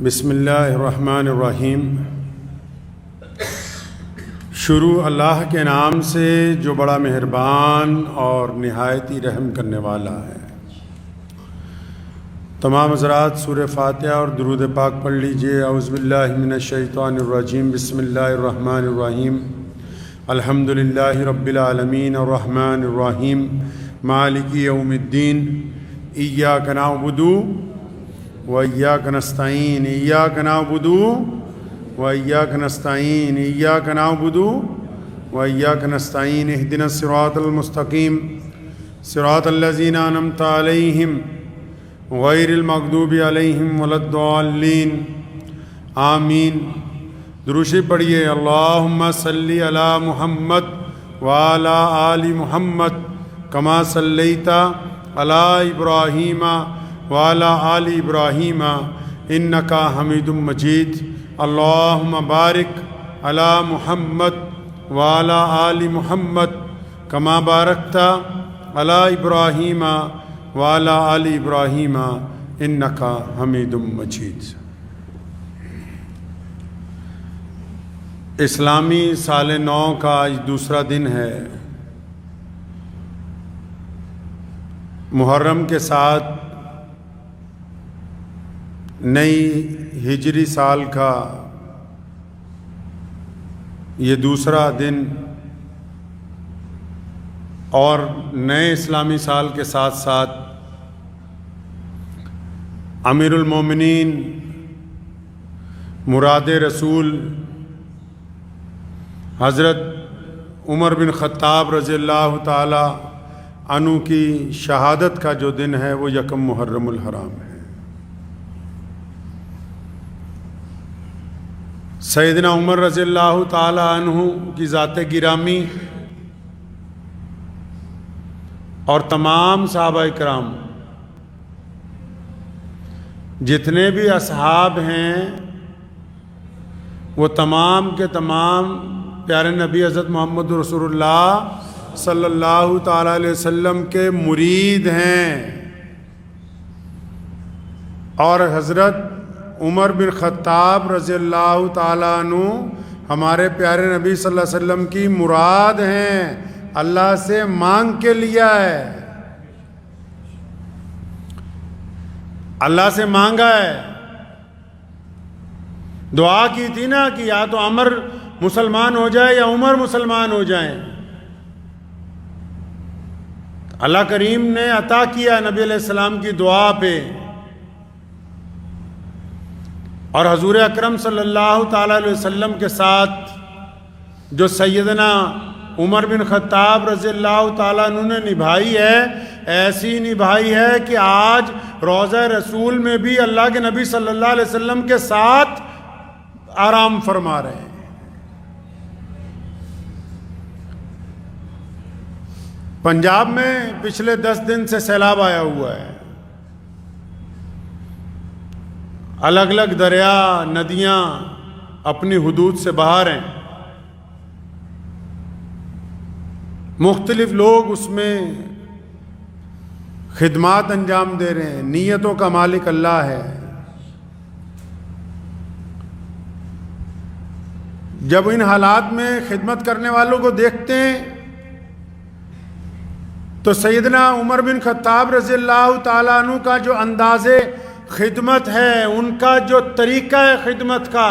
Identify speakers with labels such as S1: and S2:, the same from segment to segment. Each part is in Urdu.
S1: بسم اللہ الرحمن الرحیم۔ شروع اللہ کے نام سے جو بڑا مہربان اور نہایت ہی رحم کرنے والا ہے۔ تمام حضرات سورہ فاتحہ اور درود پاک پڑھ لیجئے۔ اعوذ باللہ من الشیطان الرجیم، بسم اللہ الرحمن الرحیم۔ الحمد للہ رب العالمین الرحمن الرحیم مالک یوم الدین، ایاک نعبد وإياك نستعين، إياك نعبد وإياك نستعين، إياك نعبد وإياك نستعين، اهدنا الصراط المستقيم صراط الذين أنعمت عليهم غير المغضوب عليهم ولا الضالين، آمین۔ درود پڑھیے۔ اللهم صل على محمد وعلى آل محمد كما صليت على إبراهيم وعلى آل ابراہیم انک حمید مجید۔ اللہم بارک علی محمد وعلى آل محمد کما بارکت علی ابراہیم وعلى آل ابراہیم انک حمید مجید۔ اسلامی سال نو کا آج دوسرا دن ہے۔ محرم کے ساتھ نئی ہجری سال کا یہ دوسرا دن اور نئے اسلامی سال کے ساتھ ساتھ امیر المومنین مراد رسول حضرت عمر بن خطاب رضی اللہ تعالی عنہ کی شہادت کا جو دن ہے وہ یکم محرم الحرام ہے۔ سیدنا عمر رضی اللہ تعالی عنہ کی ذات گرامی اور تمام صحابہ کرام جتنے بھی اصحاب ہیں وہ تمام کے تمام پیارے نبی حضرت محمد رسول اللہ صلی اللہ تعالی علیہ وسلم کے مرید ہیں، اور حضرت عمر بن خطاب رضی اللہ تعالیٰ عنہ ہمارے پیارے نبی صلی اللہ علیہ وسلم کی مراد ہیں، اللہ سے مانگ کے لیا ہے، اللہ سے مانگا ہے، دعا کی تھی نا کہ یا تو عمر مسلمان ہو جائے یا عمر مسلمان ہو جائیں۔ اللہ کریم نے عطا کیا نبی علیہ السلام کی دعا پہ، اور حضور اکرم صلی اللہ تعالیٰ علیہ وسلم کے ساتھ جو سیدنا عمر بن خطاب رضی اللہ تعالیٰ عنہ نے نبھائی ہے، ایسی نبھائی ہے کہ آج روضہ رسول میں بھی اللہ کے نبی صلی اللہ علیہ وسلم کے ساتھ آرام فرما رہے ہیں۔ پنجاب میں پچھلے 10 دن سے سیلاب آیا ہوا ہے، الگ الگ دریا ندیاں اپنی حدود سے باہر ہیں، مختلف لوگ اس میں خدمات انجام دے رہے ہیں، نیتوں کا مالک اللہ ہے۔ جب ان حالات میں خدمت کرنے والوں کو دیکھتے ہیں تو سیدنا عمر بن خطاب رضی اللہ تعالیٰ عنہ کا جو انداز خدمت ہے، ان کا جو طریقہ ہے خدمت کا،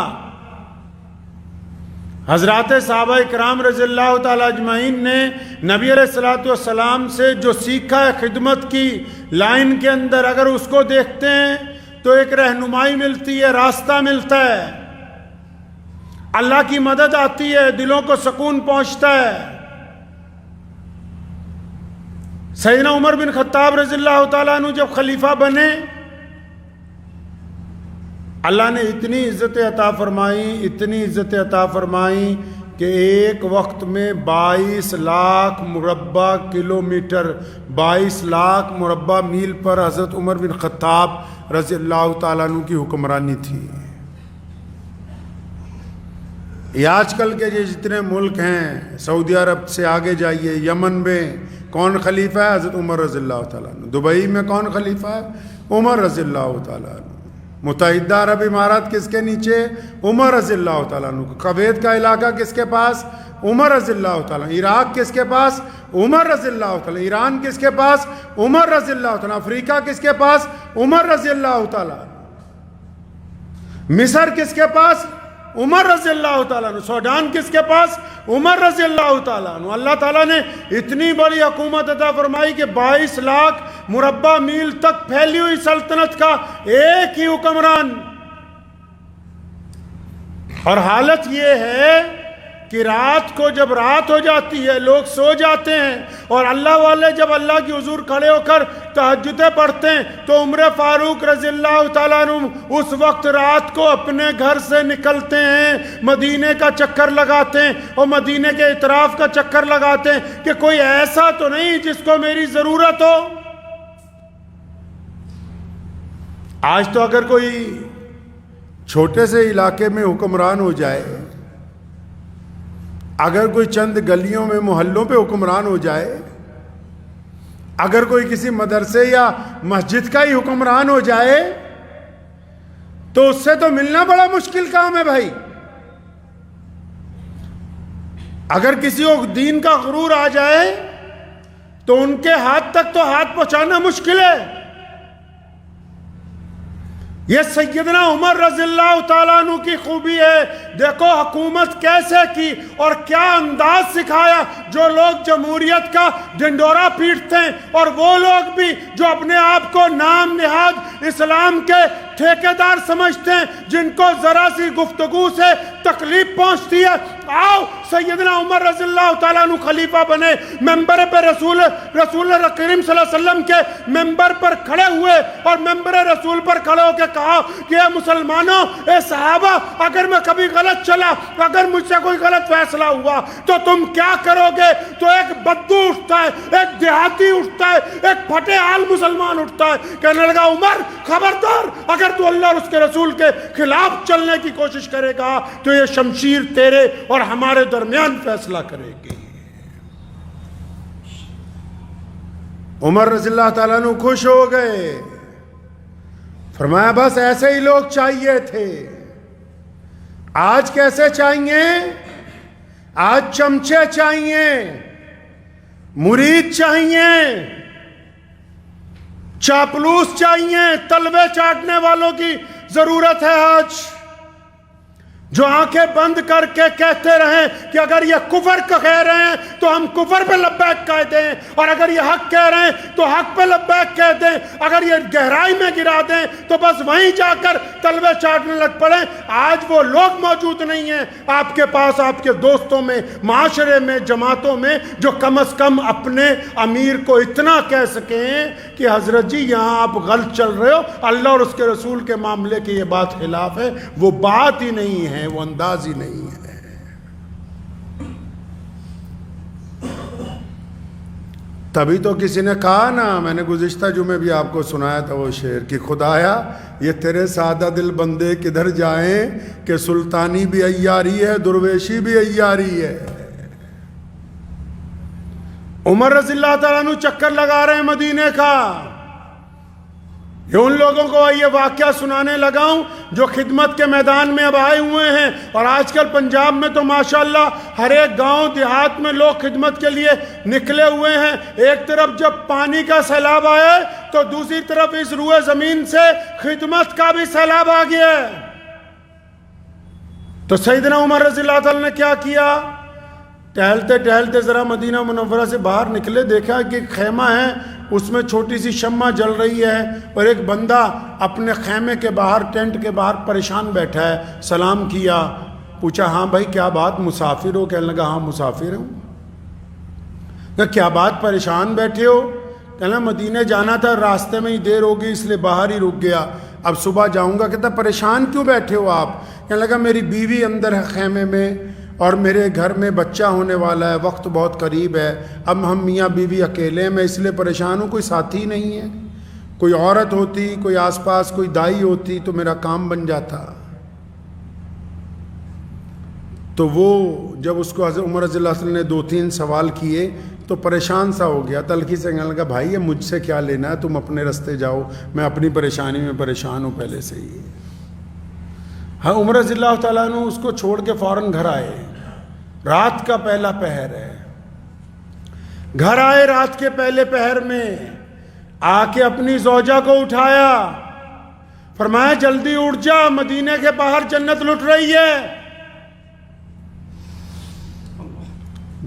S1: حضرات صحابہ کرام رضی اللہ تعالیٰ اجمعین نے نبی علیہ الصلوۃ والسلام سے جو سیکھا ہے خدمت کی لائن کے اندر، اگر اس کو دیکھتے ہیں تو ایک رہنمائی ملتی ہے، راستہ ملتا ہے، اللہ کی مدد آتی ہے، دلوں کو سکون پہنچتا ہے۔ سیدنا عمر بن خطاب رضی اللہ تعالیٰ عنہ جب خلیفہ بنے، اللہ نے اتنی عزت عطا فرمائی، اتنی عزت عطا فرمائی کہ ایک وقت میں 22 لاکھ مربع کلومیٹر، 22 لاکھ مربع میل پر حضرت عمر بن خطاب رضی اللہ تعالیٰ عنہ کی حکمرانی تھی۔ یہ آج کل کے جتنے ملک ہیں، سعودی عرب سے آگے جائیے، یمن میں کون خلیفہ ہے؟ حضرت عمر رضی اللہ تعالیٰ عنہ۔ دبئی میں کون خلیفہ ہے؟ عمر رضی اللہ تعالیٰ عنہ۔ متحدہ عرب امارات کس کے نیچے؟ عمر رضی اللہ تعالیٰ عنہ. کویت کا علاقہ کس کے پاس؟ عمر رضی اللہ تعالیٰ. عراق کس کے پاس؟ عمر رضی اللہ تعالیٰ. ایران کس کے پاس؟ عمر رضی اللہ تعالیٰ. افریقہ کس کے پاس؟ عمر رضی اللہ تعالیٰ. مصر کس کے پاس؟ عمر رضی اللہ تعالیٰ عنہ. سوڈان کس کے پاس؟ عمر رضی اللہ تعالیٰ عنہ. اللہ تعالیٰ نے اتنی بڑی حکومت عطا فرمائی کہ 22 لاکھ مربع میل تک پھیلی ہوئی سلطنت کا ایک ہی حکمران. اور حالت یہ ہے کہ رات کو جب رات ہو جاتی ہے لوگ سو جاتے ہیں اور اللہ والے جب اللہ کی حضور کھڑے ہو کر تہجدیں پڑھتے ہیں تو عمر فاروق رضی اللہ تعالیٰ عنہ اس وقت رات کو اپنے گھر سے نکلتے ہیں, مدینے کا چکر لگاتے ہیں اور مدینے کے اطراف کا چکر لگاتے ہیں کہ کوئی ایسا تو نہیں جس کو میری ضرورت ہو. آج تو اگر کوئی چھوٹے سے علاقے میں حکمران ہو جائے, اگر کوئی چند گلیوں میں محلوں پہ حکمران ہو جائے, اگر کوئی کسی مدرسے یا مسجد کا ہی حکمران ہو جائے تو اس سے تو ملنا بڑا مشکل کام ہے بھائی. اگر کسی کو دین کا غرور آ جائے تو ان کے ہاتھ تک تو ہاتھ پہنچانا مشکل ہے. یہ سیدنا عمر رضی اللہ تعالیٰ عنہ کی خوبی ہے. دیکھو حکومت کیسے کی اور کیا انداز سکھایا. جو لوگ جمہوریت کا ڈنڈورا پیٹتے ہیں اور وہ لوگ بھی جو اپنے آپ کو نام نہاد اسلام کے ٹھیکیدار سمجھتے ہیں, جن کو ذرا سی گفتگو سے تکلیف پہنچتی ہے, آؤ سیدنا عمر رضی اللہ تعالیٰ عنہ خلیفہ بنے. ممبر پہ رسول کریم صلی اللہ علیہ وسلم کے ممبر پر کھڑے ہوئے اور ممبر رسول پر کھڑے ہو کے کہا کہ اے مسلمانوں, اے صحابہ, اگر میں کبھی غلط چلا, اگر مجھ سے کوئی غلط فیصلہ ہوا تو تم کیا کرو گے؟ تو ایک بدو اٹھتا ہے, ایک دیہاتی اٹھتا ہے, ایک پھٹے حال مسلمان اٹھتا ہے, کہنے لگا عمر خبردار, اگر تو اللہ اور اس کے رسول کے خلاف چلنے کی کوشش کرے گا تو یہ شمشیر تیرے اور ہمارے درمیان فیصلہ کرے گی. عمر رضی اللہ تعالیٰ عنہ خوش ہو گئے, فرمایا بس ایسے ہی لوگ چاہیے تھے. آج کیسے چاہیے؟ آج چمچے چاہیے, مرید چاہیے, چاپلوس چاہیے, تلوے چاٹنے والوں کی ضرورت ہے آج, جو آنکھیں بند کر کے کہتے رہیں کہ اگر یہ کفر کہہ رہے ہیں تو ہم کفر پہ لبیک کہہ دیں, اور اگر یہ حق کہہ رہے ہیں تو حق پہ لبیک کہہ دیں, اگر یہ گہرائی میں گرا دیں تو بس وہیں جا کر تلوے چاٹنے لگ پڑیں. آج وہ لوگ موجود نہیں ہیں آپ کے پاس, آپ کے دوستوں میں, معاشرے میں, جماعتوں میں, جو کم از کم اپنے امیر کو اتنا کہہ سکیں کہ حضرت جی یہاں آپ غلط چل رہے ہو, اللہ اور اس کے رسول کے معاملے کی یہ بات خلاف ہے. وہ بات ہی نہیں ہے, وہ انداز ہی نہیں ہے. تبھی تو کسی نے کہا نا, میں نے گزشتہ جمعے بھی آپ کو سنایا تھا وہ شعر کہ خدایا یہ تیرے سادہ دل بندے کدھر جائیں کہ سلطانی بھی عیاری ہے, درویشی بھی عیاری ہے. عمر رضی اللہ تعالیٰ عنہ چکر لگا رہے ہیں مدینے کا. یہ ان لوگوں کو یہ واقعہ سنانے لگا ہوں جو خدمت کے میدان میں اب آئے ہوئے ہیں. اور آج کل پنجاب میں تو ماشاءاللہ ہر ایک گاؤں دیہات میں لوگ خدمت کے لیے نکلے ہوئے ہیں. ایک طرف جب پانی کا سیلاب آیا تو دوسری طرف اس روئے زمین سے خدمت کا بھی سیلاب آ گیا ہے. تو سیدنا عمر رضی اللہ تعالیٰ نے کیا کیا؟ ٹہلتے ٹہلتے ذرا مدینہ منورہ سے باہر نکلے, دیکھا کہ ایک خیمہ ہے, اس میں چھوٹی سی شمع جل رہی ہے اور ایک بندہ اپنے خیمے کے باہر, ٹینٹ کے باہر پریشان بیٹھا ہے. سلام کیا, پوچھا ہاں بھائی کیا بات, مسافر ہو؟ کہنے لگا ہاں مسافر ہوں. کہ کیا بات پریشان بیٹھے ہو؟ کہنا مدینے جانا تھا, راستے میں ہی دیر ہو گئی اس لیے باہر ہی رک گیا, اب صبح جاؤں گا. کہتا پریشان کیوں بیٹھے ہو آپ؟ کہنے لگا میری بیوی اندر ہے خیمے میں اور میرے گھر میں بچہ ہونے والا ہے, وقت بہت قریب ہے, اب ہم میاں بیوی اکیلے ہیں, میں اس لیے پریشان ہوں, کوئی ساتھی نہیں ہے. کوئی عورت ہوتی, کوئی آس پاس کوئی دائی ہوتی تو میرا کام بن جاتا. تو وہ جب اس کو حضرت عمر رضی اللہ عنہ نے 2-3 سوال کیے تو پریشان سا ہو گیا، تلخی سے کہنے لگا بھائی یہ مجھ سے کیا لینا ہے، تم اپنے راستے جاؤ، میں اپنی پریشانی میں پریشان ہوں پہلے سے ہی۔ ہاں عمر رضی اللہ تعالیٰ عنہ اس کو چھوڑ کے فوراً گھر آئے، رات کا پہلا پہر ہے، گھر آئے رات کے پہلے پہر میں، آ کے اپنی زوجہ کو اٹھایا، فرمایا جلدی اٹھ جا، مدینے کے باہر جنت لٹ رہی ہے۔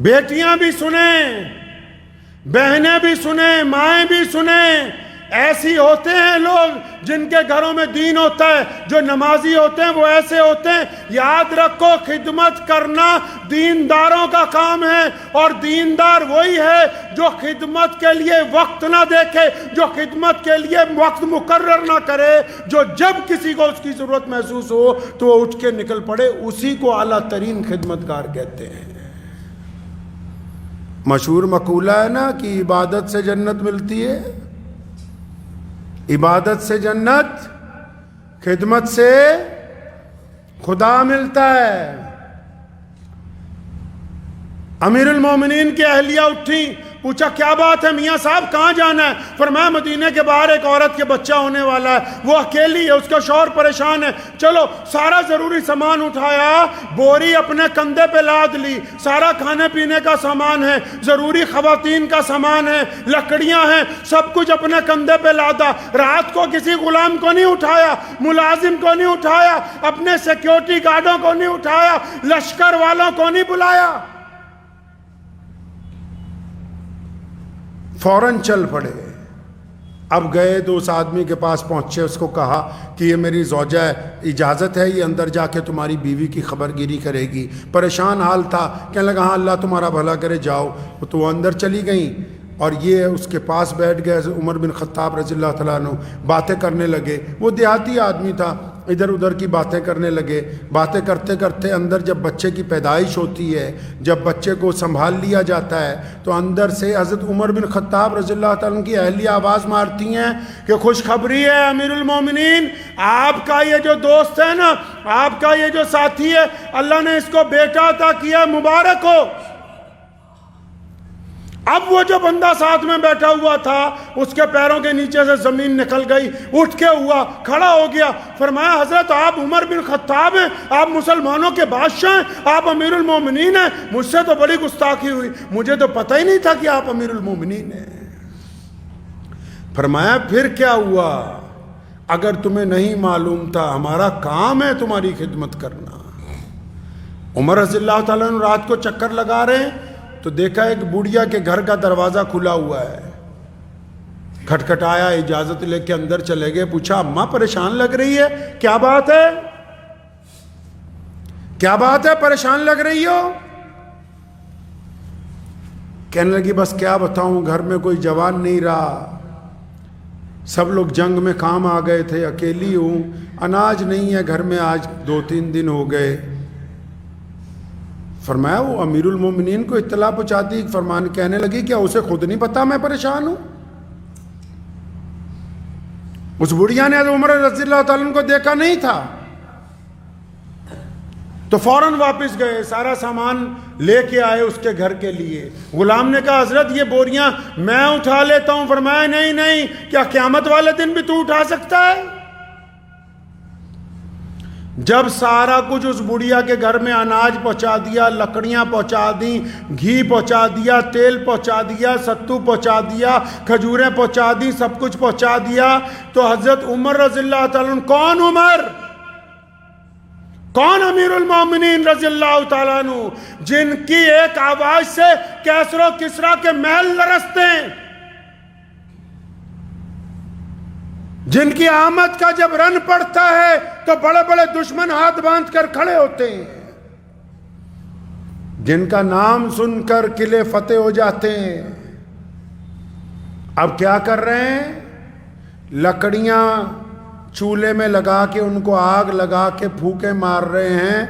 S1: بیٹیاں بھی سنیں، بہنیں بھی سنیں، مائیں بھی سنیں، ایسی ہوتے ہیں لوگ جن کے گھروں میں دین ہوتا ہے، جو نمازی ہوتے ہیں وہ ایسے ہوتے ہیں۔ یاد رکھو خدمت کرنا دینداروں کا کام ہے، اور دیندار وہی ہے جو خدمت کے لیے وقت نہ دیکھے، جو خدمت کے لیے وقت مقرر نہ کرے، جو جب کسی کو اس کی ضرورت محسوس ہو تو وہ اٹھ کے نکل پڑے، اسی کو اعلیٰ ترین خدمتگار کہتے ہیں۔ مشہور مقولہ ہے نا کہ عبادت سے جنت ملتی ہے، عبادت سے جنت، خدمت سے خدا ملتا ہے۔ امیر المومنین کی اہلیہ اٹھی، پوچھا کیا بات ہے میاں صاحب کہاں جانا ہے؟ فرمایا مدینے کے باہر ایک عورت کے بچہ ہونے والا ہے، وہ اکیلی ہے، اس کا شوہر پریشان ہے، چلو سارا ضروری سامان اٹھایا، بوری اپنے کندھے پہ لاد لی، سارا کھانے پینے کا سامان ہے، ضروری خواتین کا سامان ہے، لکڑیاں ہیں، سب کچھ اپنے کندھے پہ لادا۔ رات کو کسی غلام کو نہیں اٹھایا، ملازم کو نہیں اٹھایا، اپنے سیکیورٹی گارڈوں کو نہیں اٹھایا، لشکر والوں کو نہیں بلایا، فوراً چل پڑے۔ اب گئے تو اس آدمی کے پاس پہنچے، اس کو کہا کہ یہ میری زوجہ ہے، اجازت ہے یہ اندر جا کے تمہاری بیوی کی خبر گیری کرے گی؟ پریشان حال تھا، کہنے لگا ہاں اللہ تمہارا بھلا کرے جاؤ۔ تو وہ اندر چلی گئیں اور یہ اس کے پاس بیٹھ گئے، عمر بن خطاب رضی اللہ تعالیٰ عنہ باتیں کرنے لگے۔ وہ دیہاتی آدمی تھا، ادھر ادھر کی باتیں کرنے لگے۔ باتیں کرتے کرتے اندر جب بچے کی پیدائش ہوتی ہے، جب بچے کو سنبھال لیا جاتا ہے، تو اندر سے حضرت عمر بن خطاب رضی اللہ تعالیٰ عنہ کی اہلیہ آواز مارتی ہیں کہ خوشخبری ہے امیر المومنین، آپ کا یہ جو دوست ہے نا، آپ کا یہ جو ساتھی ہے، اللہ نے اس کو بیٹا عطا کیا، مبارک ہو۔ اب وہ جو بندہ ساتھ میں بیٹھا ہوا تھا، اس کے پیروں کے نیچے سے زمین نکل گئی، اٹھ کے ہوا، کھڑا ہو گیا، فرمایا حضرت آپ عمر بن خطاب ہیں، آپ مسلمانوں کے بادشاہ ہیں، آپ امیر المومنین ہیں، مجھ سے تو بڑی گستاخی ہوئی، مجھے تو پتہ ہی نہیں تھا کہ آپ امیر المومنین ہیں۔ فرمایا پھر کیا ہوا؟ اگر تمہیں نہیں معلوم تھا، ہمارا کام ہے تمہاری خدمت کرنا۔ عمر رضی اللہ تعالیٰ عنہ رات کو چکر لگا رہے ہیں تو دیکھا ایک بڑھیا کے گھر کا دروازہ کھلا ہوا ہے، کھٹکھٹایا، اجازت لے کے اندر چلے گئے، پوچھا اماں پریشان لگ رہی ہے، کیا بات ہے؟ کیا بات ہے پریشان لگ رہی ہو؟ کہنے لگی بس کیا بتاؤں، گھر میں کوئی جوان نہیں رہا، سب لوگ جنگ میں کام آ گئے تھے، اکیلی ہوں، اناج نہیں ہے گھر میں، آج 2-3 دن ہو گئے۔ فرمایا وہ امیر المومنین کو اطلاع پہنچاتی، فرمان کہنے لگی کیا اسے خود نہیں پتا میں پریشان ہوں؟ اس بڑھیا نے عمر رضی اللہ تعالیٰ عنہ کو دیکھا نہیں تھا، تو فوراً واپس گئے، سارا سامان لے کے آئے اس کے گھر کے لیے۔ غلام نے کہا حضرت یہ بوریاں میں اٹھا لیتا ہوں۔ فرمایا نہیں نہیں، کیا قیامت والے دن بھی تو اٹھا سکتا ہے؟ جب سارا کچھ اس بڑھیا کے گھر میں اناج پہنچا دیا، لکڑیاں پہنچا دیں، گھی پہنچا دیا، تیل پہنچا دیا، ستو پہنچا دیا، کھجوریں پہنچا دی، سب کچھ پہنچا دیا، تو حضرت عمر رضی اللہ تعالیٰ عنہ، کون عمر؟ کون امیر المومنین رضی اللہ تعالیٰ عنہ، جن کی ایک آواز سے کیسر و کسریٰ کے محل لرزتے ہیں، جن کی آمد کا جب رن پڑتا ہے تو بڑے بڑے دشمن ہاتھ باندھ کر کھڑے ہوتے ہیں، جن کا نام سن کر قلعے فتح ہو جاتے ہیں۔ اب کیا کر رہے ہیں؟ لکڑیاں چولہے میں لگا کے ان کو آگ لگا کے پھونکے مار رہے ہیں،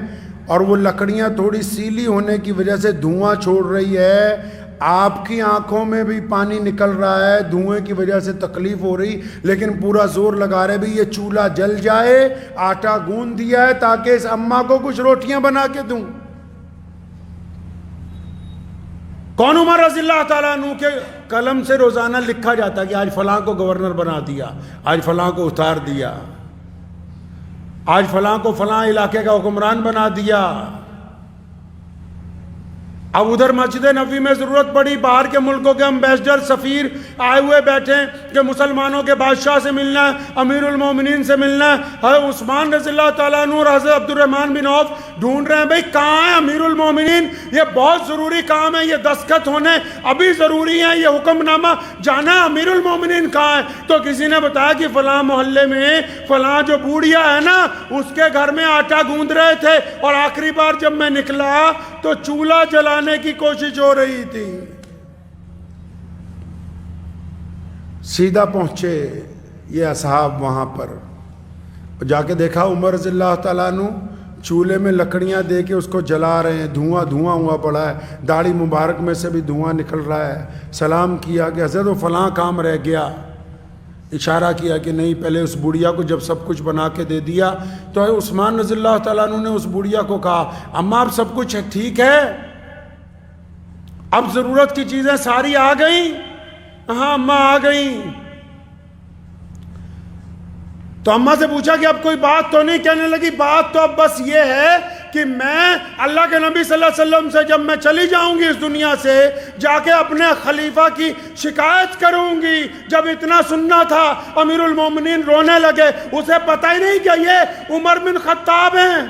S1: اور وہ لکڑیاں تھوڑی سیلی ہونے کی وجہ سے دھواں چھوڑ رہی ہے، آپ کی آنکھوں میں بھی پانی نکل رہا ہے، دھوئیں کی وجہ سے تکلیف ہو رہی، لیکن پورا زور لگا رہے بھی یہ چولہا جل جائے، آٹا گوندھ دیا ہے تاکہ اس اماں کو کچھ روٹیاں بنا کے دوں۔ کون؟ عمر رضی اللہ تعالیٰ عنہ کے قلم سے روزانہ لکھا جاتا کہ آج فلاں کو گورنر بنا دیا، آج فلاں کو اتار دیا، آج فلاں کو فلاں علاقے کا حکمران بنا دیا۔ اب ادھر مسجد نبوی میں ضرورت پڑی، باہر کے ملکوں کے امبیسڈر سفیر آئے ہوئے بیٹھے کہ مسلمانوں کے بادشاہ سے ملنا ہے، امیر المومنین سے ملنا ہے۔ حضرت عثمان رضی اللہ تعالیٰ عنہ اور حضرت عبد الرحمن بن عوف ڈھونڈ رہے ہیں، بھئی کہاں ہے امیر المومنین؟ یہ بہت ضروری کام ہے، یہ دستخط ہونے ابھی ضروری ہے، یہ حکم نامہ جانا ہے، امیر المومنین کہاں ہے؟ تو کسی نے بتایا کہ فلاں محلے میں فلاں جو بوڑھیا ہے نا، اس کے گھر میں آٹا گوندھ رہے تھے، اور آخری بار جب میں نکلا تو چولہا جلانے کی کوشش ہو رہی تھی۔ سیدھا پہنچے یہ اصحاب وہاں پر، جا کے دیکھا عمر رضی اللہ تعالیٰ عنہ چولہے میں لکڑیاں دے کے اس کو جلا رہے ہیں، دھواں ہوا پڑا ہے، داڑھی مبارک میں سے بھی دھواں نکل رہا ہے۔ سلام کیا کہ حضرت وہ فلاں کام رہ گیا، اشارہ کیا کہ نہیں، پہلے اس بڑھیا کو جب سب کچھ بنا کے دے دیا تو عثمان رضی اللہ تعالیٰ عنہ نے اس بڑھیا کو کہا اماں اب سب کچھ ٹھیک ہے، اب ضرورت کی چیزیں ساری آ گئیں؟ ہاں اماں آ گئیں۔ تو اماں سے پوچھا کہ اب کوئی بات تو نہیں؟ کہنے لگی بات تو اب بس یہ ہے کہ میں اللہ کے نبی صلی اللہ علیہ وسلم سے جب میں چلی جاؤں گی اس دنیا سے، جا کے اپنے خلیفہ کی شکایت کروں گی۔ جب اتنا سننا تھا امیر المومنین رونے لگے، اسے پتہ ہی نہیں کہ یہ عمر بن خطاب ہیں۔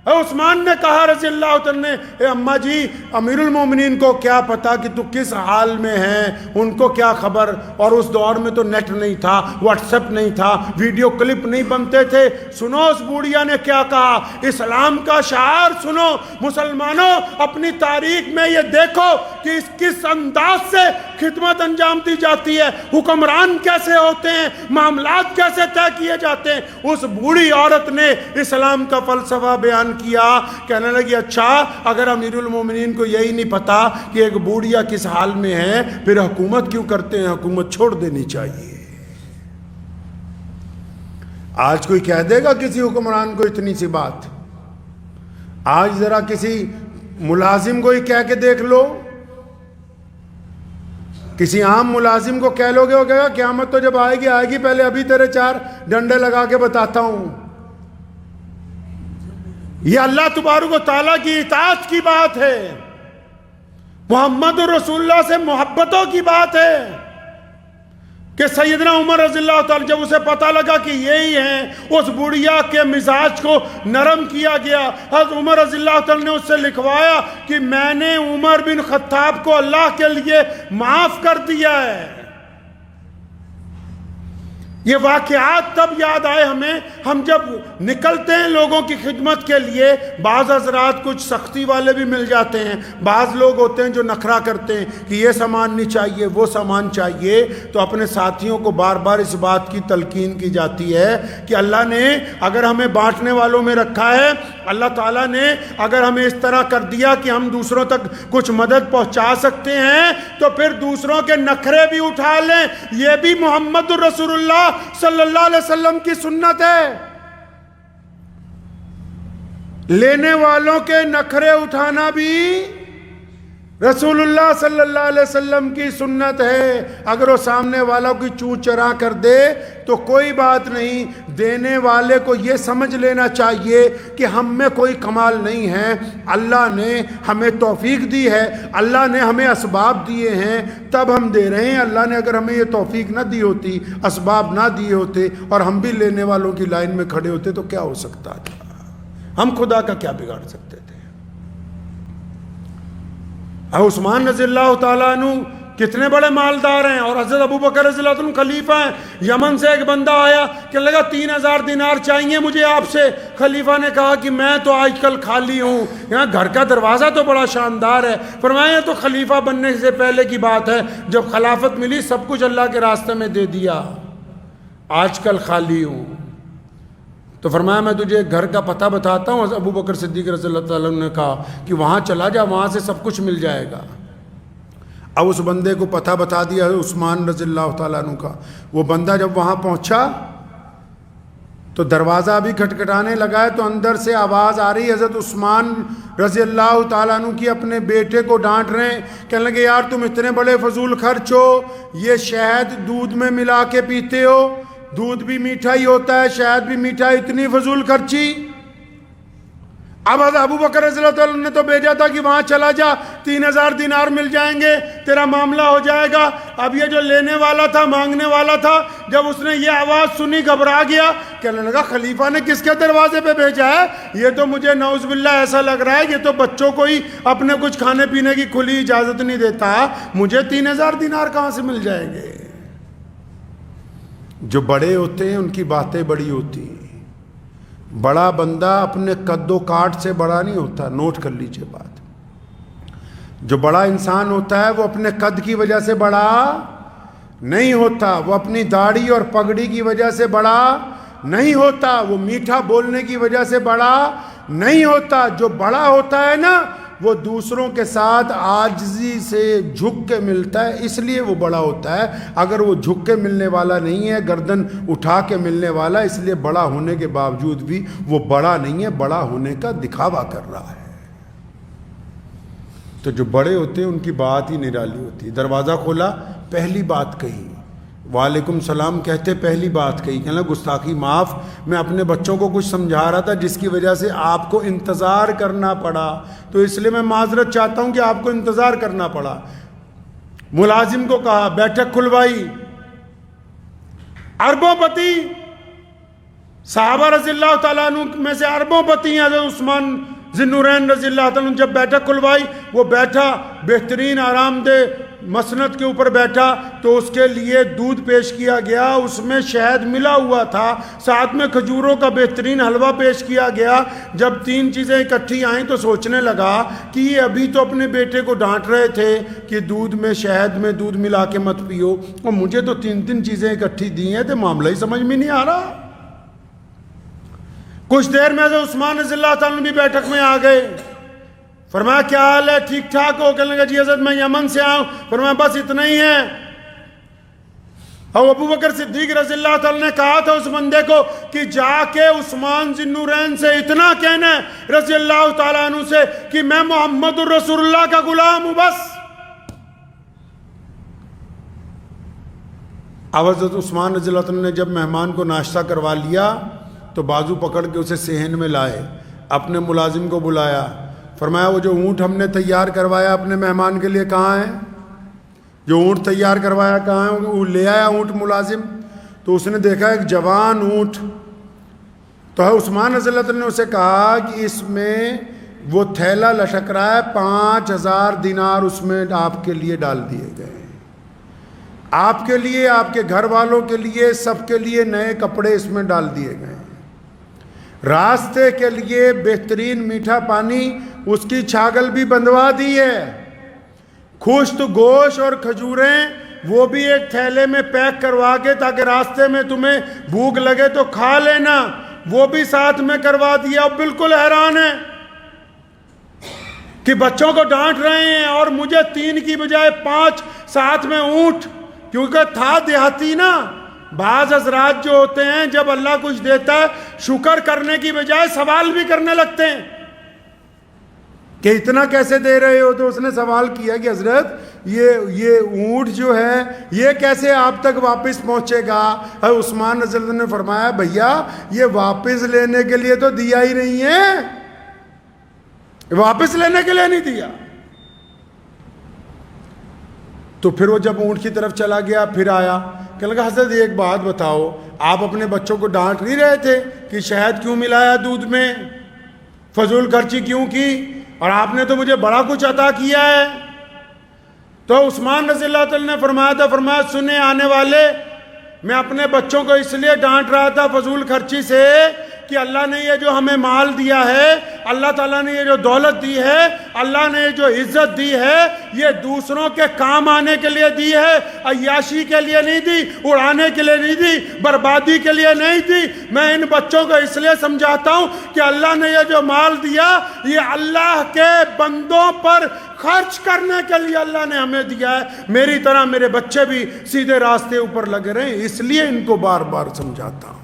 S1: عثمان نے کہا رضی اللہ عنہ، اے اماں جی امیر المومنین کو کیا پتا کہ تو کس حال میں ہیں، ان کو کیا خبر؟ اور اس دور میں تو نیٹ نہیں تھا، واٹس ایپ نہیں تھا، ویڈیو کلپ نہیں بنتے تھے۔ سنو اس بوڑھیا نے کیا کہا، اسلام کا شعار سنو، مسلمانوں اپنی تاریخ میں یہ دیکھو کہ کس انداز سے خدمت انجام دی جاتی ہے، حکمران کیسے ہوتے ہیں، معاملات کیسے طے کیے جاتے ہیں۔ اس بوڑھی عورت نے اسلام کا فلسفہ بیان کیا، کہنے لگی اچھا اگر امیر المومنین کو یہی نہیں پتا کہ ایک بوڑھیا کس حال میں ہے، پھر حکومت کیوں کرتے ہیں؟ حکومت چھوڑ دینی چاہیے۔ آج کوئی کہہ دے گا کسی حکمران کو اتنی سی بات؟ آج ذرا کسی ملازم کو ہی کہہ کے دیکھ لو، کسی عام ملازم کو کہہ لو گے، وہ کہے گا قیامت تو جب آئے گی پہلے ابھی تیرے 4 ڈنڈے لگا کے بتاتا ہوں۔ یہ اللہ تبارک و تعالیٰ کی اطاعت کی بات ہے، محمد رسول اللہ سے محبتوں کی بات ہے کہ سیدنا عمر رضی اللہ تعالیٰ جب اسے پتہ لگا کہ یہی ہیں، اس بڑھیا کے مزاج کو نرم کیا گیا۔ حضرت عمر رضی اللہ تعالیٰ نے اس سے لکھوایا کہ میں نے عمر بن خطاب کو اللہ کے لیے معاف کر دیا ہے۔ یہ واقعات تب یاد آئے ہمیں، ہم جب نکلتے ہیں لوگوں کی خدمت کے لیے۔ بعض حضرات کچھ سختی والے بھی مل جاتے ہیں، بعض لوگ ہوتے ہیں جو نخرہ کرتے ہیں کہ یہ سامان نہیں چاہیے، وہ سامان چاہیے۔ تو اپنے ساتھیوں کو بار بار اس بات کی تلقین کی جاتی ہے کہ اللہ نے اگر ہمیں بانٹنے والوں میں رکھا ہے، اللہ تعالیٰ نے اگر ہمیں اس طرح کر دیا کہ ہم دوسروں تک کچھ مدد پہنچا سکتے ہیں، تو پھر دوسروں کے نخرے بھی اٹھا لیں۔ یہ بھی محمد رسول اللہ صلی اللہ علیہ وسلم کی سنت ہے، لینے والوں کے نخرے اٹھانا بھی رسول اللہ صلی اللہ علیہ وسلم کی سنت ہے۔ اگر وہ سامنے والا کی چوں چرا کر دے تو کوئی بات نہیں، دینے والے کو یہ سمجھ لینا چاہیے کہ ہم میں کوئی کمال نہیں ہے، اللہ نے ہمیں توفیق دی ہے، اللہ نے ہمیں اسباب دیے ہیں تب ہم دے رہے ہیں۔ اللہ نے اگر ہمیں یہ توفیق نہ دی ہوتی، اسباب نہ دیے ہوتے اور ہم بھی لینے والوں کی لائن میں کھڑے ہوتے تو کیا ہو سکتا تھا؟ ہم خدا کا کیا بگاڑ سکتے تھے؟ عثمان رضی اللہ تعالیٰ عنہ کتنے بڑے مالدار ہیں، اور حضرت ابو بکر رضی اللہ عنہ خلیفہ ہیں۔ یمن سے ایک بندہ آیا کہ لگا 3000 دینار چاہیے مجھے آپ سے۔ خلیفہ نے کہا کہ میں تو آج کل خالی ہوں، یہاں گھر کا دروازہ تو بڑا شاندار ہے۔ فرمایا تو خلیفہ بننے سے پہلے کی بات ہے، جب خلافت ملی سب کچھ اللہ کے راستے میں دے دیا، آج کل خالی ہوں۔ تو فرمایا میں تجھے گھر کا پتہ بتاتا ہوں۔ ابو بکر صدیق رضی اللہ تعالیٰ عنہ نے کہا کہ وہاں چلا جا، وہاں سے سب کچھ مل جائے گا۔ اب اس بندے کو پتہ بتا دیا عثمان رضی اللہ تعالیٰ عنہ کا۔ وہ بندہ جب وہاں پہنچا تو دروازہ بھی کھٹکھٹانے لگا ہے، تو اندر سے آواز آ رہی، حضرت عثمان رضی اللہ تعالیٰ عنہ کی اپنے بیٹے کو ڈانٹ رہے ہیں، کہنے لگے یار تم اتنے بڑے فضول خرچ ہو، یہ شہد دودھ میں ملا کے پیتے ہو، دودھ بھی میٹھا ہی ہوتا ہے، شہد بھی میٹھا، اتنی فضول خرچی۔ اب ابو بکر رضی اللہ تعالیٰ نے تو بھیجا تھا کہ وہاں چلا جا، 3000 دینار مل جائیں گے، تیرا معاملہ ہو جائے گا۔ اب یہ جو لینے والا تھا، مانگنے والا تھا، جب اس نے یہ آواز سنی گھبرا گیا، کہنے لگا خلیفہ نے کس کے دروازے پہ بھیجا ہے؟ یہ تو مجھے نعوذ باللہ ایسا لگ رہا ہے یہ تو بچوں کو ہی اپنے کچھ کھانے پینے کی کھلی اجازت نہیں دیتا، مجھے 3000 دینار کہاں سے مل جائیں گے؟ جو بڑے ہوتے ہیں ان کی باتیں بڑی ہوتی ہیں۔ بڑا بندہ اپنے قد و کاٹ سے بڑا نہیں ہوتا، نوٹ کر لیجئے بات۔ جو بڑا انسان ہوتا ہے وہ اپنے قد کی وجہ سے بڑا نہیں ہوتا، وہ اپنی داڑھی اور پگڑی کی وجہ سے بڑا نہیں ہوتا، وہ میٹھا بولنے کی وجہ سے بڑا نہیں ہوتا۔ جو بڑا ہوتا ہے نا وہ دوسروں کے ساتھ عاجزی سے جھک کے ملتا ہے، اس لیے وہ بڑا ہوتا ہے۔ اگر وہ جھک کے ملنے والا نہیں ہے، گردن اٹھا کے ملنے والا، اس لیے بڑا ہونے کے باوجود بھی وہ بڑا نہیں ہے، بڑا ہونے کا دکھاوا کر رہا ہے۔ تو جو بڑے ہوتے ہیں ان کی بات ہی نرالی ہوتی ہے۔ دروازہ کھولا، پہلی بات کہی، وعلیکم السلام کہتے پہلی بات کہی، کہنا گستاخی معاف، میں اپنے بچوں کو کچھ سمجھا رہا تھا جس کی وجہ سے آپ کو انتظار کرنا پڑا، تو اس لیے میں معذرت چاہتا ہوں کہ آپ کو انتظار کرنا پڑا۔ ملازم کو کہا، بیٹھک کھلوائی، اربوں پتی صحابہ رضی اللہ تعالیٰ عنہ میں سے اربوں پتی ہیں حضرت عثمان ذی النورین رضی اللہ تعالیٰ عنہ، جب بیٹھک کھلوائی وہ بیٹھا، بہترین آرام دہ مسند کے اوپر بیٹھا، تو اس کے لیے دودھ پیش کیا گیا، اس میں شہد ملا ہوا تھا، ساتھ میں کھجوروں کا بہترین حلوہ پیش کیا گیا۔ جب 3 چیزیں اکٹھی آئیں تو سوچنے لگا کہ یہ ابھی تو اپنے بیٹے کو ڈانٹ رہے تھے کہ دودھ میں شہد میں دودھ ملا کے مت پیو، اور مجھے تو 3 چیزیں اکٹھی دی ہیں، تو معاملہ ہی سمجھ میں نہیں آ رہا۔ کچھ دیر میں حضرت عثمان رضی اللہ تعالیٰ بھی بیٹھک میں آ گئے، فرمایا کیا حال ہے، ٹھیک ٹھاک ہو؟ کہنے لگا جی حضرت میں یمن سے آؤں۔ فرمایا بس اتنا ہی ہے۔ اور ابو بکر صدیق رضی اللہ تعالیٰ نے کہا تھا اس بندے کو کہ جا کے عثمان ذی النورین سے اتنا کہنا ہے رضی اللہ تعالیٰ عنہ سے کہ میں محمد الرسول اللہ کا غلام ہوں بس۔ اب حضرت عثمان رضی اللہ تعالیٰ نے جب مہمان کو ناشتہ کروا لیا تو بازو پکڑ کے اسے صحن میں لائے، اپنے ملازم کو بلایا، فرمایا وہ جو اونٹ ہم نے تیار کروایا اپنے مہمان کے لیے کہاں ہے؟ جو اونٹ تیار کروایا کہاں ہے؟ وہ لے آیا اونٹ ملازم، تو اس نے دیکھا ایک جوان اونٹ، تو عثمان رضی اللہ عنہ نے اسے کہا کہ اس میں وہ تھیلا لٹک رہا ہے، 5000 دینار اس میں آپ کے لیے ڈال دیے گئے، آپ کے لیے، آپ کے گھر والوں کے لیے، سب کے لیے نئے کپڑے اس میں ڈال دیے گئے، راستے کے لیے بہترین میٹھا پانی، اس کی چھاگل بھی بندھوا دی ہے، خشک گوشت اور کھجوریں وہ بھی ایک تھیلے میں پیک کروا کے تاکہ راستے میں تمہیں بھوک لگے تو کھا لینا، وہ بھی ساتھ میں کروا دیا۔ اب بالکل حیران ہے کہ بچوں کو ڈانٹ رہے ہیں اور مجھے 3 کی بجائے 5 ساتھ میں اونٹ، کیونکہ تھا دیہاتی نا۔ بعض حضرات جو ہوتے ہیں جب اللہ کچھ دیتا ہے شکر کرنے کی بجائے سوال بھی کرنے لگتے ہیں کہ اتنا کیسے دے رہے ہو؟ تو اس نے سوال کیا کہ حضرت یہ اونٹ جو ہے یہ کیسے آپ تک واپس پہنچے گا؟ عثمان رضی اللہ عنہ نے فرمایا بھیا یہ واپس لینے کے لیے تو دیا ہی نہیں ہے، واپس لینے کے لیے نہیں دیا۔ تو پھر وہ جب اونٹ کی طرف چلا گیا پھر آیا، کہنے لگا حضرت ایک بات بتاؤ، آپ اپنے بچوں کو ڈانٹ نہیں رہے تھے کہ شہد کیوں ملایا دودھ میں، فضول خرچی کیوں کی، اور آپ نے تو مجھے بڑا کچھ عطا کیا ہے؟ تو عثمان رضی اللہ تعالیٰ نے فرمایا سنے آنے والے، میں اپنے بچوں کو اس لیے ڈانٹ رہا تھا فضول خرچی سے کہ اللہ نے یہ جو ہمیں مال دیا ہے، اللہ تعالیٰ نے یہ جو دولت دی ہے، اللہ نے یہ جو عزت دی ہے، یہ دوسروں کے کام آنے کے لیے دی ہے، عیاشی کے لیے نہیں دی، اڑانے کے لیے نہیں دی، بربادی کے لیے نہیں دی۔ میں ان بچوں کو اس لیے سمجھاتا ہوں کہ اللہ نے یہ جو مال دیا یہ اللہ کے بندوں پر خرچ کرنے کے لیے اللہ نے ہمیں دیا ہے، میری طرح میرے بچے بھی سیدھے راستے اوپر لگ رہے ہیں، اس لیے ان کو بار بار سمجھاتا ہوں۔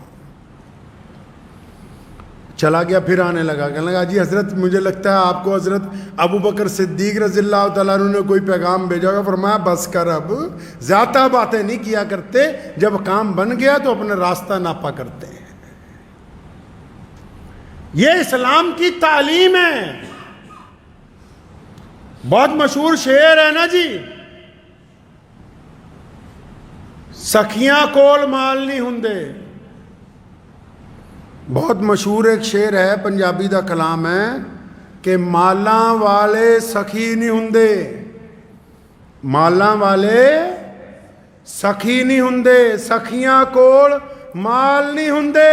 S1: چلا گیا، پھر آنے لگا، کہنے لگا جی حضرت مجھے لگتا ہے آپ کو حضرت ابو بکر صدیق رضی اللہ تعالیٰ عنہ نے کوئی پیغام بھیجا ہوگا۔ فرمایا بس کر، اب زیادہ باتیں نہیں کیا کرتے، جب کام بن گیا تو اپنا راستہ ناپا کرتے ہیں۔ یہ اسلام کی تعلیم ہے۔ بہت مشہور شعر ہے نا جی، سکھیاں کول مال نہیں ہوندے۔ بہت مشہور ایک شعر ہے، پنجابی دا کلام ہے کہ مالاں والے سخی نہیں ہوندے، مالاں والے سخی نہیں ہوندے، سخیاں کول مال نہیں ہوندے۔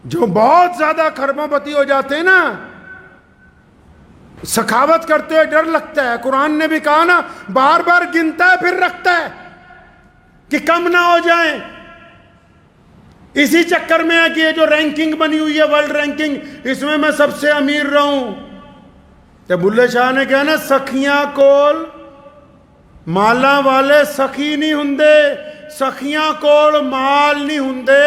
S1: جو بہت زیادہ کھربوں پتی ہو جاتے ہیں نا، سخاوت کرتے ہوئے ڈر لگتا ہے۔ قرآن نے بھی کہا نا، بار بار گنتا ہے پھر رکھتا ہے کہ کم نہ ہو جائیں۔ اسی چکر میں ہے کہ یہ جو رینکنگ بنی ہوئی ہے، ورلڈ رینکنگ، اس میں سب سے امیر رہوں۔ تو بلے شاہ نے کہا نا، سخیاں کول مالاں والے سخی نہیں ہوندے، سخیاں کول مال نہیں ہوندے،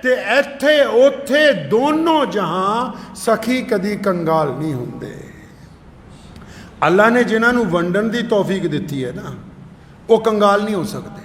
S1: تے ایتھے اوتھے دونوں جہاں سخی کدی کنگال نہیں ہوندے۔ اللہ نے جنہاں نو ونڈن دی توفیق دیتی ہے نا، وہ کنگال نہیں ہو سکتے۔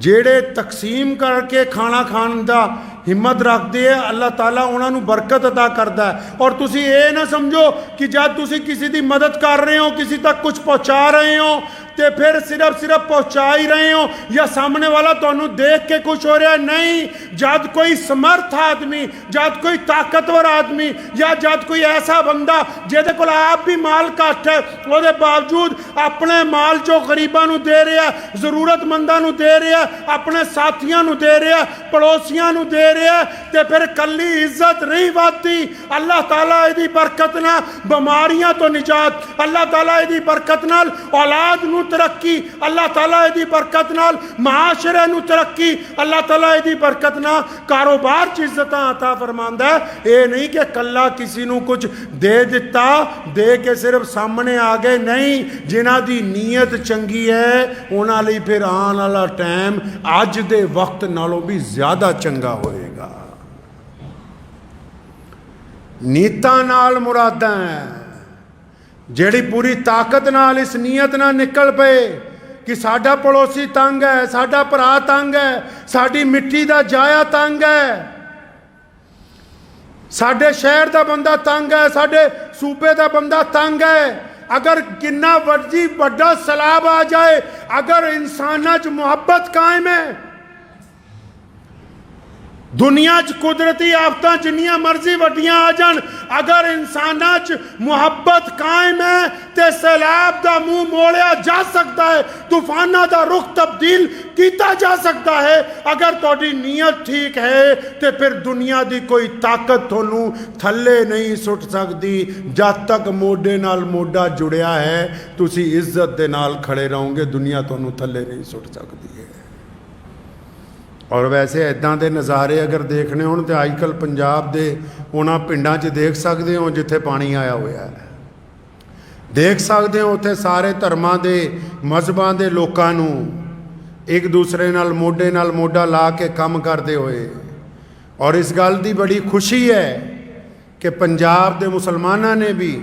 S1: جیڑے تقسیم کر کے کھانا کھان دا ہمت رکھتے ہیں، اللہ تعالیٰ انہاں نو برکت عطا کرتا ہے۔ اور تسی یہ نہ سمجھو کہ جب تسی کسی دی مدد کر رہے ہو، کسی تک کچھ پہنچا رہے ہو، تے پھر صرف پہنچا ہی رہے ہو یا سامنے والا تانوں دیکھ کے خوش ہو رہا ہے۔ نہیں، جد کوئی سمرتھ آدمی، جد کوئی طاقتور آدمی، یا جد کوئی ایسا بندہ جہدے کول آپ بھی مال گھٹ ہے، وہ دے باوجود اپنے مال جو غریباں نو دے رہا ہے، ضرورت منداں نو دے رہا ہے، اپنے ساتھیاں نو دے رہا ہے، پڑوسیاں نو دے رہا ہے، تے پھر کلی عزت نہیں باتی۔ اللہ تعالیٰ دی برکت نہ بیماریاں تو نجات، اللہ تعالیٰ دی برکت نال اولاد نو ترقی، اللہ تعالیٰ دی برکت نال معاشرے نو ترقی، اللہ تعالیٰ دی برکت نال کاروبار چ عزتاں عطا فرماندا ہے۔ اے نہیں کہ کلا کسی نو کچھ دے دیتا، دے کے صرف سامنے آ گئے، نہیں، جنہاں دی نیت چنگی ہے انہاں لئی پھر آن والا ٹائم اج دے وقت نالوں بھی زیادہ چنگا ہوئے گا۔ نیتاں نال مراداں ہیں، جیڑی پوری طاقت نال اس نیت نہ نکل پے کہ ساڈا پڑوسی تنگ ہے، ساڈا بھرا تنگ ہے، ساڈی مٹی دا جایا تنگ ہے، ساڈے شہر دا بندہ تنگ ہے، ساڈے صوبے دا بندہ تنگ ہے۔ اگر کنا ورجی بڑا سیلاب آ جائے، اگر انساناں چ محبت قائم ہے، دنیا چ قدرتی آفتاں جنیاں مرضی وڈیاں آ جان، اگر انساناں چ محبت قائم ہے تے سیلاب دا منہ موڑیا جا سکتا ہے، طوفاناں دا رخ تبدیل کیتا جا سکتا ہے۔ اگر تہاڈی نیت ٹھیک ہے تے پھر دنیا دی کوئی طاقت تھانوں تھلے نہیں سٹ سکتی۔ جد تک موڈے نال موڈا جڑیا ہے، تسی عزت دے نال کھڑے رہو گے، دنیا تھانوں تھلے نہیں سٹ سکتی ہے۔ اور ویسے ایداں دے نظارے اگر دیکھنے ہون تے آج کل پنجاب دے انہاں پنڈاں چ دیکھ سکتے ہو جتھے پانی آیا ہوا ہے، دیکھ سکتے ہو اتھے سارے دھرماں دے مذہباں دے لوکاں نو ایک دوسرے نال موڈا لا کے کم کردے ہوئے۔ اور اس گل دی بڑی خوشی ہے کہ پنجاب دے مسلماناں نے بھی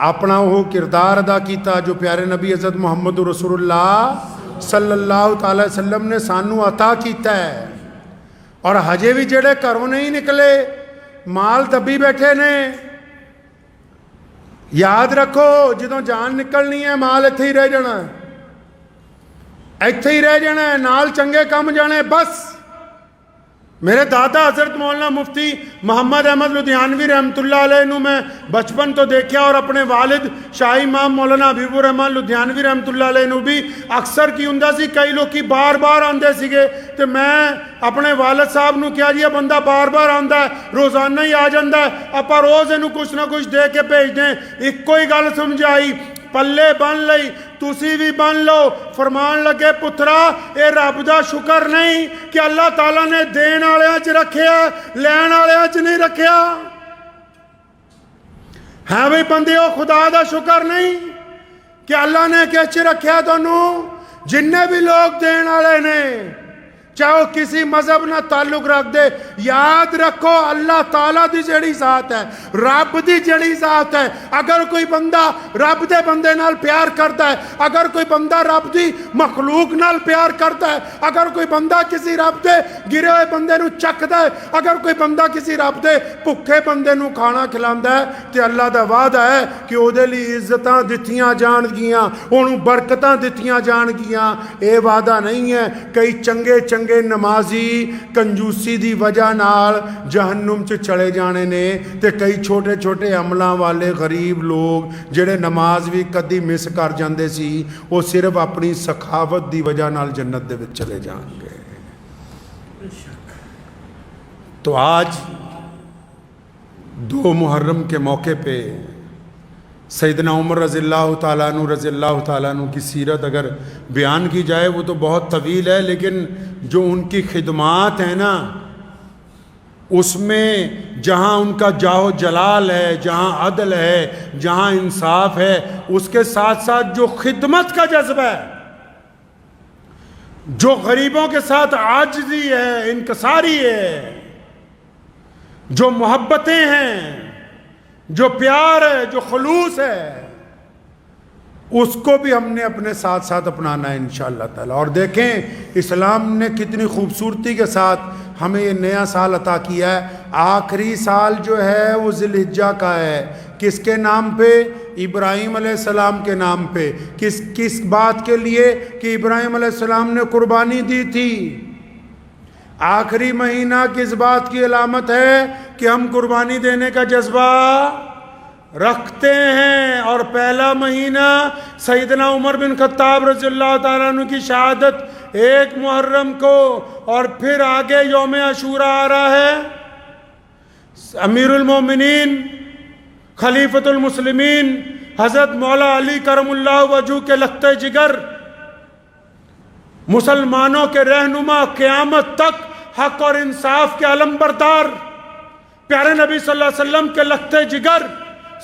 S1: اپنا وہ کردار ادا کیتا جو پیارے نبی حضرت محمد رسول اللہ صلی اللہ تعالی وسلم نے سانو عطا کیتا ہے۔ اور ہجے بھی جڑے گھروں نہیں نکلے، مال دبی بیٹھے نے، یاد رکھو جدوں جان نکلنی ہے مال ایتھے ہی رہ جانا ہے، ایتھے ہی رہ جانا ہے، نال چنگے کم جانے۔ بس میرے دادا حضرت مولانا مفتی محمد احمد لدھیانوی رحمۃ اللہ علیہ نو میں بچپن تو دیکھا، اور اپنے والد شاہی امام مولانا حبیب الرحمان لدھیانوی رحمۃ اللہ علیہ نو بھی اکثر کی ہوندا سی، کئی لوگ کی بار بار آندے سیگے، تو میں اپنے والد صاحب نو کیا جی بندہ بار بار آندا ہے، روزانہ ہی آ جاندا ہے، اپا روز اینو کچھ نہ کچھ دے کے بھیج دیں۔ ایک کوئی گل سمجھائی، پلے بن لئی، تسی بھی بن لو۔ فرمان لگے پترا اے رب دا شکر نہیں کہ اللہ تعالیٰ نے دین والےاں چ رکھیا، لین والےاں چ نہیں رکھیا؟ ہے بھئی بندیو، خدا دا شکر نہیں کہ اللہ نے کس چ رکھیا تانوں؟ جننے بھی لوگ دین والے نے چاہے وہ کسی مذہب نہ تعلق رکھ دے، یاد رکھو اللہ تعالیٰ دی جڑی ذات ہے، رب دی جڑی ذات ہے. اگر کوئی بندہ رب دے بندے نال پیار کرتا ہے، اگر کوئی بندہ رب دی مخلوق نال پیار کرتا ہے، اگر کوئی بندہ کسی رب دے گرے ہوئے بندے نو چکدا ہے، اگر کوئی بندہ کسی رب دے بھکھے بندے نو کھانا کھلاندا ہے، تے اللہ دا وعدہ ہے کہ او دے لئی عزتاں دتیاں جان گیاں، اونوں برکتاں دتیاں جان گیاں. اے وعدہ نہیں ہے کئی چنگے چنگے نمازی کنجوسی دی وجہ نال جہنم چ چلے جانے نے، تے کئی چھوٹے چھوٹے عملاں والے غریب لوگ جڑے نماز بھی کدی مس کر جاندے سی، وہ صرف اپنی سخاوت دی وجہ نال جنت دے وچ چلے جان گے. تو آج 2 محرم کے موقع پہ سیدنا عمر رضی اللہ تعالیٰ عنہ کی سیرت اگر بیان کی جائے وہ تو بہت طویل ہے، لیکن جو ان کی خدمات ہیں نا، اس میں جہاں ان کا جاہ و جلال ہے، جہاں عدل ہے، جہاں انصاف ہے، اس کے ساتھ ساتھ جو خدمت کا جذبہ ہے، جو غریبوں کے ساتھ عاجزی ہے، انکساری ہے، جو محبتیں ہیں، جو پیار ہے، جو خلوص ہے، اس کو بھی ہم نے اپنے ساتھ ساتھ اپنانا ہے انشاءاللہ تعالی. اور دیکھیں اسلام نے کتنی خوبصورتی کے ساتھ ہمیں یہ نیا سال عطا کیا ہے. آخری سال جو ہے وہ ذی الحجہ کا ہے. کس کے نام پہ؟ ابراہیم علیہ السلام کے نام پہ. کس بات کے لیے؟ کہ ابراہیم علیہ السلام نے قربانی دی تھی. آخری مہینہ کس بات کی علامت ہے؟ کہ ہم قربانی دینے کا جذبہ رکھتے ہیں. اور پہلا مہینہ سیدنا عمر بن خطاب رضی اللہ تعالیٰ عنہ کی شہادت 1 محرم کو، اور پھر آگے یوم عاشوراء آ رہا ہے. امیر المومنین خلیفۃ المسلمین حضرت مولا علی کرم اللہ وجہہ کے لخت جگر، مسلمانوں کے رہنما، قیامت تک حق اور انصاف کے علم بردار، پیارے نبی صلی اللہ علیہ وسلم کے لخت جگر،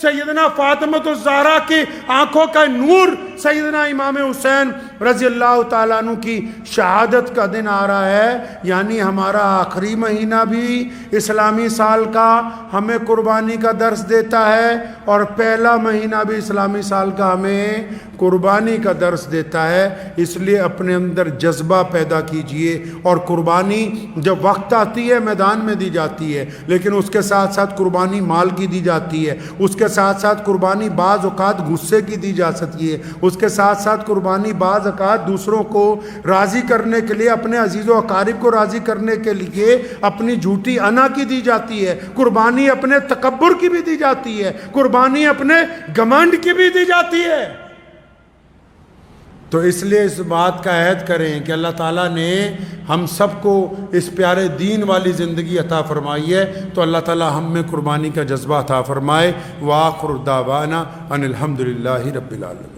S1: سیدنا فاطمہ الزہرا کی آنکھوں کا نور، سیدنا امام حسین رضی اللہ تعالیٰ عنہ کی شہادت کا دن آ رہا ہے. یعنی ہمارا آخری مہینہ بھی اسلامی سال کا ہمیں قربانی کا درس دیتا ہے، اور پہلا مہینہ بھی اسلامی سال کا ہمیں قربانی کا درس دیتا ہے. اس لیے اپنے اندر جذبہ پیدا کیجئے. اور قربانی جب وقت آتی ہے میدان میں دی جاتی ہے، لیکن اس کے ساتھ ساتھ قربانی مال کی دی جاتی ہے، اس کے ساتھ ساتھ قربانی بعض اوقات غصے کی دی جا سکتی ہے، اس کے ساتھ ساتھ قربانی بعض اوقات دوسروں کو راضی کرنے کے لیے، اپنے عزیز و اقارب کو راضی کرنے کے لیے اپنی جھوٹی انا کی دی جاتی ہے. قربانی اپنے تکبر کی بھی دی جاتی ہے، قربانی اپنے گھمنڈ کی بھی دی جاتی ہے. تو اس لیے اس بات کا عہد کریں کہ اللہ تعالیٰ نے ہم سب کو اس پیارے دین والی زندگی عطا فرمائی ہے، تو اللہ تعالیٰ ہم میں قربانی کا جذبہ عطا فرمائے. وآخر دعوانا ان الحمدللہ رب العالمین.